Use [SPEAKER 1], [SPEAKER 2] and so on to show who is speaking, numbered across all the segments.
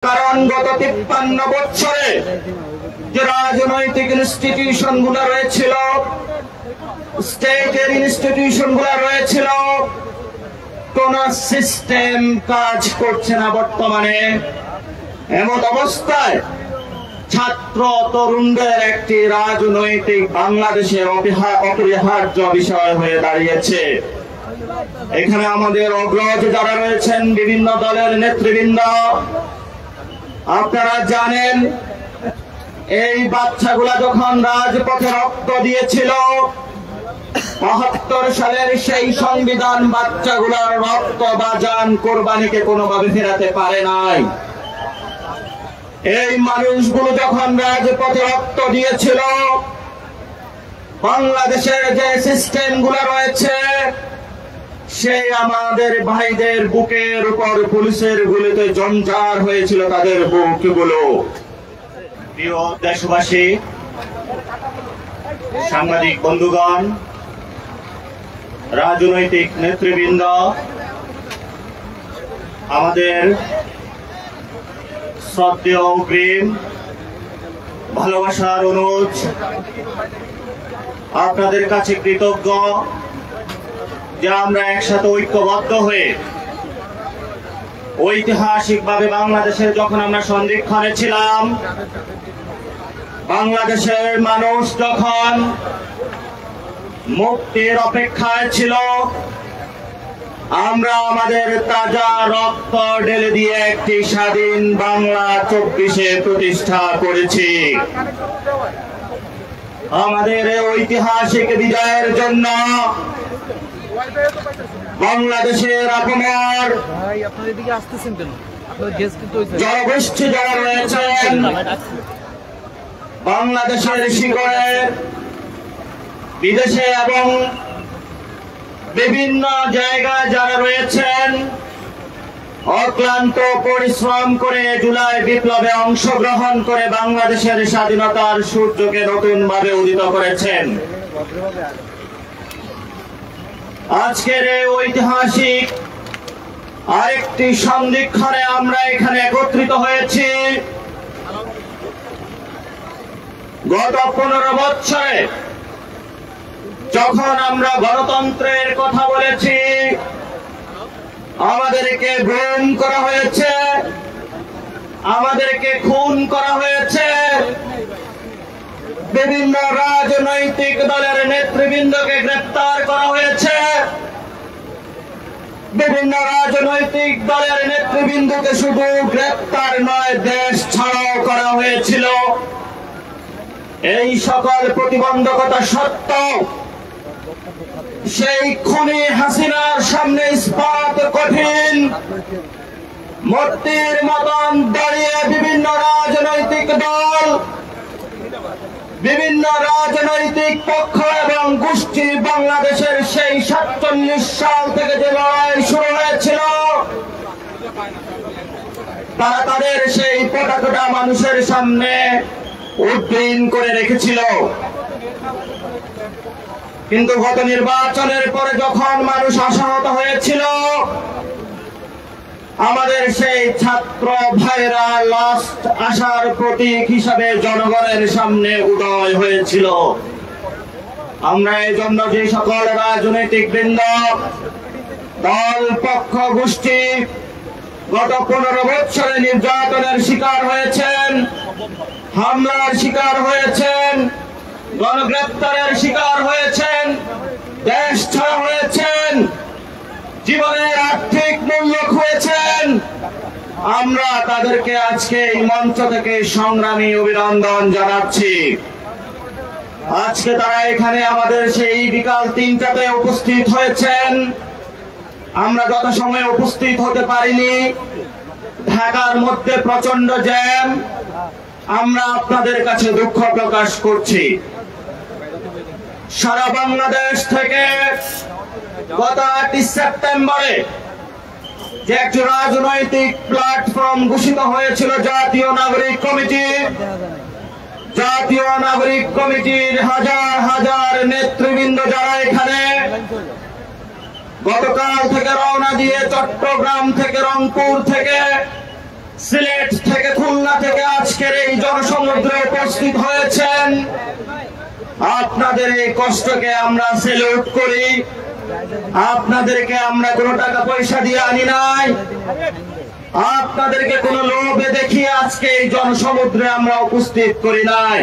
[SPEAKER 1] কারণ গত 53 বছরে যে রাজনৈতিক ইনস্টিটিউশন গুলো রয়েছিল, স্টেটের ইনস্টিটিউশন গুলো রয়েছিল, কোন সিস্টেম কাজ করছে না বর্তমানে। এমন অবস্থায় ছাত্র তরুণদের একটি রাজনৈতিক বাংলাদেশের অপরিহার্য বিষয় হয়ে দাঁড়িয়েছে। এখানে আমাদের অগ্রজ যারা রয়েছেন, বিভিন্ন দলের নেতৃবৃন্দ, আপনারা জানেন এই বাচ্চাগুলা যখন রাজপথে রক্ত দিয়েছিল, ৭২ সালের সেই সংবিধান বাচ্চাগুলার রক্ত বা জান কোরবানিকে কোনোভাবে ফেরাতে পারে নাই। এই মানুষগুলো যখন রাজপথে রক্ত দিয়েছিল, বাংলাদেশের যে সিস্টেম গুলো রয়েছে, সেই আমাদের ভাইদের বুকের উপর পুলিশের গুলিতে জঞ্জার হয়েছিল তাদের বুকগুলো। প্রিয় দেশবাসী, সাংবাদিক বন্ধুগণ, রাজনৈতিক নেতৃবৃন্দ, আমাদের শ্রদ্ধেয় অগ্রিম ভালোবাসার অনুরোধ, আপনাদের কাছে কৃতজ্ঞ যে আমরা একসাথে ঐক্যবদ্ধ হয়ে ঐতিহাসিকভাবে বাংলাদেশের যখন আমরা সন্ধিক্ষণে ছিলাম, বাংলাদেশের মানুষ যখন মুক্তির অপেক্ষায় ছিল, আমরা আমাদের তাজা রক্ত ঢেলে দিয়ে একটি স্বাধীন বাংলা ২৪-এ প্রতিষ্ঠা করেছি। আমাদের ঐতিহাসিক বিজয়ের জন্য বাংলাদেশের আপমর জনগোষ্ঠী যারা রয়েছেন, বাংলাদেশের শিকড়ে বিদেশে এবং বিভিন্ন জায়গায় যারা রয়েছেন, অক্লান্ত পরিশ্রম করে জুলাই বিপ্লবে অংশগ্রহণ করে বাংলাদেশের স্বাধীনতার সূর্যকে নতুন ভাবে উদিত করেছেন। আজকের এই ঐতিহাসিক আরেকটি সন্ধিক্ষণে আমরা এখানে একত্রিত হয়েছি। গত 15 বছরে যখন আমরা গণতন্ত্রের কথা বলেছি, আমাদেরকে গুম করা হয়েছে, আমাদেরকে খুন করা হয়েছে, বিভিন্ন রাজনৈতিক দলের নেতৃবৃন্দকে গ্রেফতার করা হয়েছে, বিভিন্ন রাজনৈতিক দলের নেতৃবৃন্দকে শুধু গ্রেফতার নয়, দেশ ছাড়াও করা হয়েছিল। এই সকল প্রতিবন্ধকতা সত্ত্বেও সেই খুনি হাসিনার সামনে ইস্পাত কঠিন মূর্তির মতন দাঁড়িয়ে বিভিন্ন রাজনৈতিক দল, বিভিন্ন রাজনৈতিক পক্ষ এবং গোষ্ঠী বাংলাদেশের সেই ৪৭ সাল থেকে যে লড়াই শুরু হয়েছিল, তারা তাদের সেই পতাকাটা মানুষের সামনে উড্ডীন করে রেখেছিল। কিন্তু গত নির্বাচনের পরে যখন মানুষ আশাহত হয়েছিল, আমাদের সেই ছাত্র ভাইরা লাস্ট আশার প্রতীক হিসাবে জনগণের সামনে উদয় হয়েছিল। আমরা এই জন্য যে সকল রাজনৈতিক বৃন্দ, দল, পক্ষ, গোষ্ঠী গত 15 বছরে নির্যাতনের শিকার হয়েছেন, হামলার শিকার হয়েছেন, গণগ্রেপ্তারের শিকার হয়েছেন, দেশ ছাড়া হয়েছেন, জীবনের আর্থিক মূল্য খুঁয়েছেন, আমরা তাদেরকে আজকে এই মঞ্চ থেকে সংগ্রামী অভিনন্দন জানাচ্ছি। আজকে তারা এখানে আমাদের সেই বিকাল ৩টাতে উপস্থিত হয়েছেন। আমরা যত সময় উপস্থিত হতে পারিনি, ঢাকার মধ্যে প্রচন্ড জ্যাম, আমরা আপনাদের কাছে দুঃখ প্রকাশ করছি। সারা বাংলাদেশ থেকে গত 8 সেপ্টেম্বরে যে একটি রাজনৈতিক প্ল্যাটফর্ম ঘোষিত হয়েছিল জাতীয় নাগরিক কমিটি, জাতীয় নাগরিক কমিটির হাজার হাজার নেতৃবৃন্দ যারা এখানে গতকাল থেকে রওনা দিয়ে চট্টগ্রাম থেকে, রংপুর থেকে সিলেট থেকে খুলনা থেকে আজকের এই জনসমুদ্রে উপস্থিত হয়েছেন, আপনাদের এই কষ্টকে আমরা স্যালুট করি। আপনাদেরকে আমরা কোনো টাকা পয়সা দিয়ে আনি নাই, আপনাদেরকে কোনো লোভে দেখিয়ে আজকে এই জনসমুদ্রে আমরা উপস্থিত করি নাই।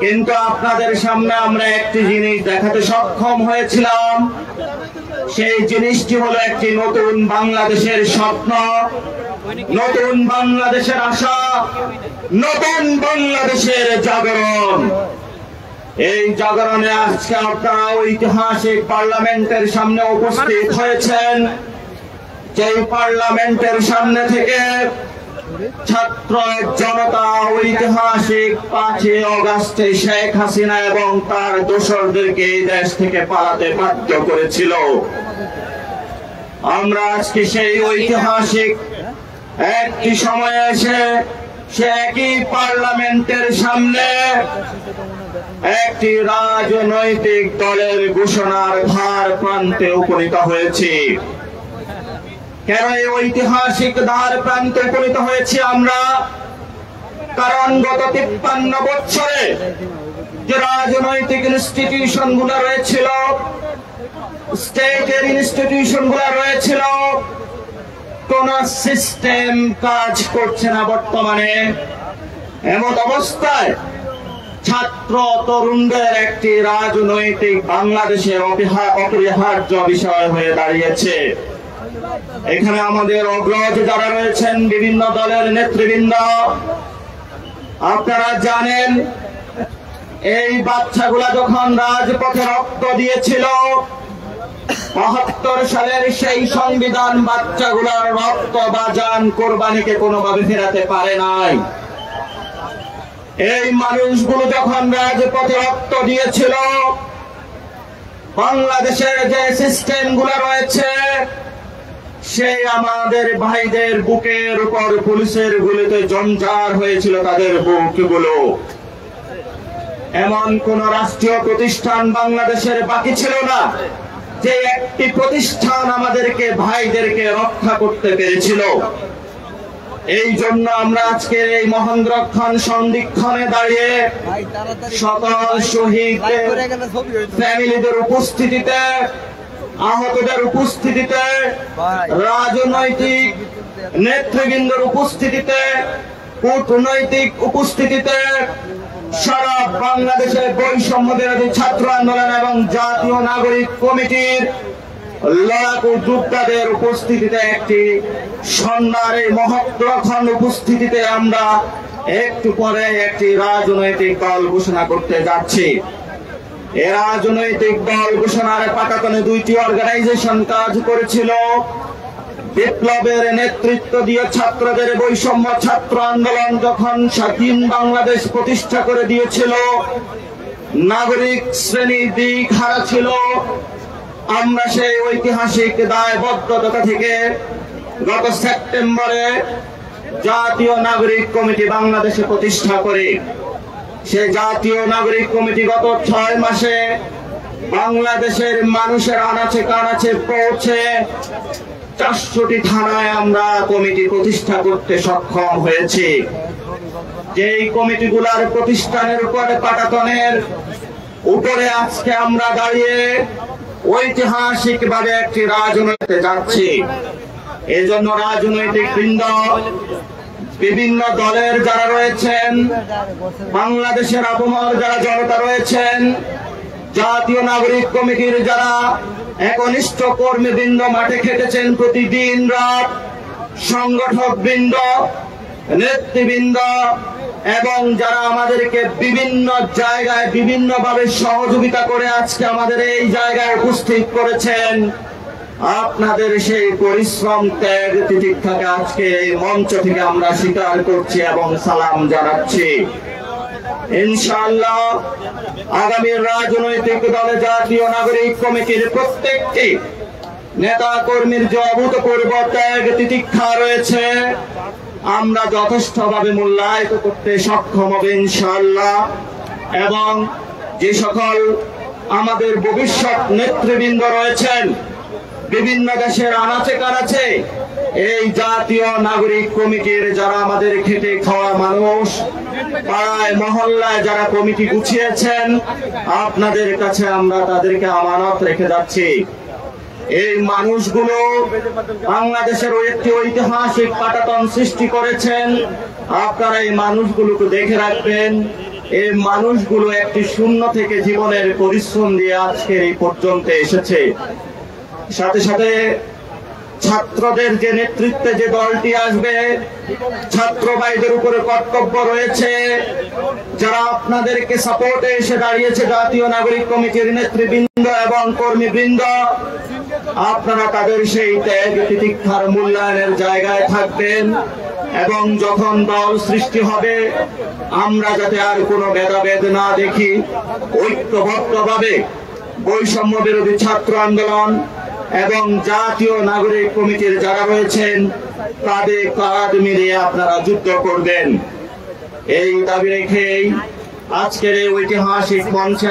[SPEAKER 1] কিন্তু আপনাদের সামনে আমরা একটি জিনিস দেখাতে সক্ষম হয়েছিলাম। সেই জিনিসটি হলো একটি নতুন বাংলাদেশের স্বপ্ন, নতুন বাংলাদেশের আশা, নতুন বাংলাদেশের জাগরণ। এই জাগরণে আজকে আপনারা ঐতিহাসিক পার্লামেন্টের সামনে উপস্থিত হয়েছেন। যে পার্লামেন্টের সামনে থেকে ছাত্র জনতা ঐতিহাসিক 5 আগস্টে শেখ হাসিনা এবং তার দোসরদেরকে এই দেশ থেকে পালাতে বাধ্য করেছিল। আমরা আজকে সেই ঐতিহাসিক একটি সময়ে এসে সে একই পার্লামেন্টের সামনে একটি রাজনৈতিক দলের ঘোষণার ধার প্রান্তে উপনীত হয়েছি। কেন এই ঐতিহাসিক ধার প্রান্তে উপনীত হয়েছি আমরা? কারণ গত 53 বছরে যে রাজনৈতিক ইনস্টিটিউশন গুলো রয়েছিল, স্টেটের ইনস্টিটিউশন গুলো রয়েছিল, কোন সিস্টেম কাজ করছে না বর্তমানে। এমন অবস্থায় ছাত্র তরুণদের একটি রাজনৈতিক বাংলাদেশের অপরিহার্য বিষয় হয়ে দাঁড়িয়েছে। এখানে আমাদের অগ্রজ যারা রয়েছেন, বিভিন্ন দলের নেতৃবৃন্দ, আপনারা জানেন এই বাচ্চাগুলা যখন রাজপথে রক্ত দিয়েছিল, ৭২ সালের সেই সংবিধান বাচ্চাগুলার রক্ত বা জান কোরবানিকে কোনোভাবে ফেরাতে পারে নাই। এই মানুষগুলো যখন রাজপথে রক্ত দিয়েছিল, বাংলাদেশের যে সিস্টেম গুলো রয়েছে, সেই আমাদের ভাইদের বুকের উপর পুলিশের গুলিতে জঞ্জার হয়েছিল তাদের বুকগুলো। এমন কোন রাষ্ট্রীয় প্রতিষ্ঠান বাংলাদেশের বাকি ছিল না যে একটি প্রতিষ্ঠান আমাদেরকে ভাইদেরকে রক্ষা করতে পেরেছিল। এই জন্য আমরা আজকে এই মহেন্দ্রক্ষণ সন্ধিক্ষণে দাঁড়িয়ে সকল শহীদ ফ্যামিলিদের উপস্থিতিতে, আহতদের উপস্থিতিতে, রাজনৈতিক নেতৃবৃন্দের উপস্থিতিতে, কূটনৈতিক উপস্থিতিতে, সারা বাংলাদেশের বৈষম্য বিরোধী ছাত্র আন্দোলন এবং জাতীয় নাগরিক কমিটির লড়াকু যোদ্ধাদের উপস্থিতিতে, একটি সন্ধ্যার এই মহত্তরক্ষণ উপস্থিতিতে আমরা একটু পরে একটি রাজনৈতিক দল ঘোষণা করতে যাচ্ছি। এই রাজনৈতিক দল ঘোষণার পাটাতনে 2টি অর্গানাইজেশন কাজ করেছিল। বিপ্লবের নেতৃত্ব দিয়ে ছাত্রদের বৈষম্য ছাত্র আন্দোলন যখন স্বাধীন বাংলাদেশ প্রতিষ্ঠা করে দিয়েছিল, নাগরিক শ্রেণী দিক হারা ছিল। আমরা সেই ঐতিহাসিক দায়বদ্ধতা থেকে গত সেপ্টেম্বরে জাতীয় নাগরিক কমিটি বাংলাদেশে প্রতিষ্ঠা করি। সে জাতীয় নাগরিক কমিটি গত 6 মাসে বাংলাদেশের মানুষের আনাচে কানাচে পৌঁছে 400টি থানায় আমরা কমিটি প্রতিষ্ঠা করতে সক্ষম হয়েছি। যেই কমিটিগুলার প্রতিষ্ঠানের উপরে পাটাতনের উপরে আজকে আমরা দাঁড়িয়ে ঐতিহাসিক ভাবে একটি রাজনীতিতে যাচ্ছি। এই জন্য রাজনৈতিক বৃন্দ, বিভিন্ন দলের যারা রয়েছেন, বাংলাদেশের আবহাওয়ার যারা জনতা রয়েছেন, জাতীয় নাগরিক কমিটির যারা একনিষ্ঠ কর্মীবৃন্দ মাঠে খেটেছেন প্রতিদিন রাত, সংগঠক বৃন্দ, নেতৃবৃন্দ এবং যারা আমাদেরকে বিভিন্ন জায়গায় বিভিন্নভাবে সহযোগিতা করে আজকে আমাদের এই জায়গায় উপস্থিত করেছেন, আপনাদের সেই পরিশ্রম ত্যাগ তিতিক্ষাকে আজকে এই মঞ্চ থেকে আমরা স্বীকার করছি এবং সালাম জানাচ্ছি। ইনশাআল্লাহ আগামী রাজনৈতিক দলে জাতীয় নাগরিক কমিটির প্রত্যেকটি নেতা কর্মীর যে অভূতপূর্ব ত্যাগ তিতিক্ষা রয়েছে, আমরা যথেষ্টভাবে মূল্যায়িত করতে সক্ষম হবে ইনশাআল্লাহ। এবং যে সকল আমাদের ভবিষ্যৎ নেতৃবৃন্দ রয়েছেন, বিভিন্ন দেশের আনাচে কানাচে এই জাতীয় নাগরিক কমিটির যারা আমাদের খেটে খাওয়া মানুষ, পাড়ায় মহল্লায় যারা কমিটি গুছিয়েছেন, আপনাদের কাছে আমরা তাদেরকে আমানত রেখে যাচ্ছি। এই মানুষগুলো বাংলাদেশের একটি ঐতিহাসিক পাটাতন সৃষ্টি করেছেন। আপনারা এই মানুষগুলোকে দেখে রাখবেন। এই মানুষগুলো একটি শূন্য থেকে জীবনের পরিশ্রম দিয়ে আজকের এই পর্যন্ত এসেছে। সাথে সাথে ছাত্রদের যে নেতৃত্বে যে দলটি আসবে, ছাত্র ভাইদের উপরে কর্তব্য রয়েছে। যারা আপনাদেরকে সাপোর্টে এসে দাঁড়িয়েছে, জাতীয় নাগরিক কমিটির নেতৃবৃন্দ এবং কর্মীবৃন্দ, আপনারা তাদের সেই ত্যাগ তিতিক্ষার মূল্যায়নের জায়গায় থাকবেন এবং যখন দল সৃষ্টি হবে আমরা যাতে আর কোনো ভেদাভেদ না দেখি, ঐক্যবদ্ধভাবে বৈষম্য বিরোধী ছাত্র আন্দোলন এবং জাতীয় নাগরিক কমিটির যারা রয়েছেন তাদের কাঁধ মিলিয়ে আপনারা যুদ্ধ করবেন। এই দাবি রেখেই আজকের এই ঐতিহাসিক মঞ্চে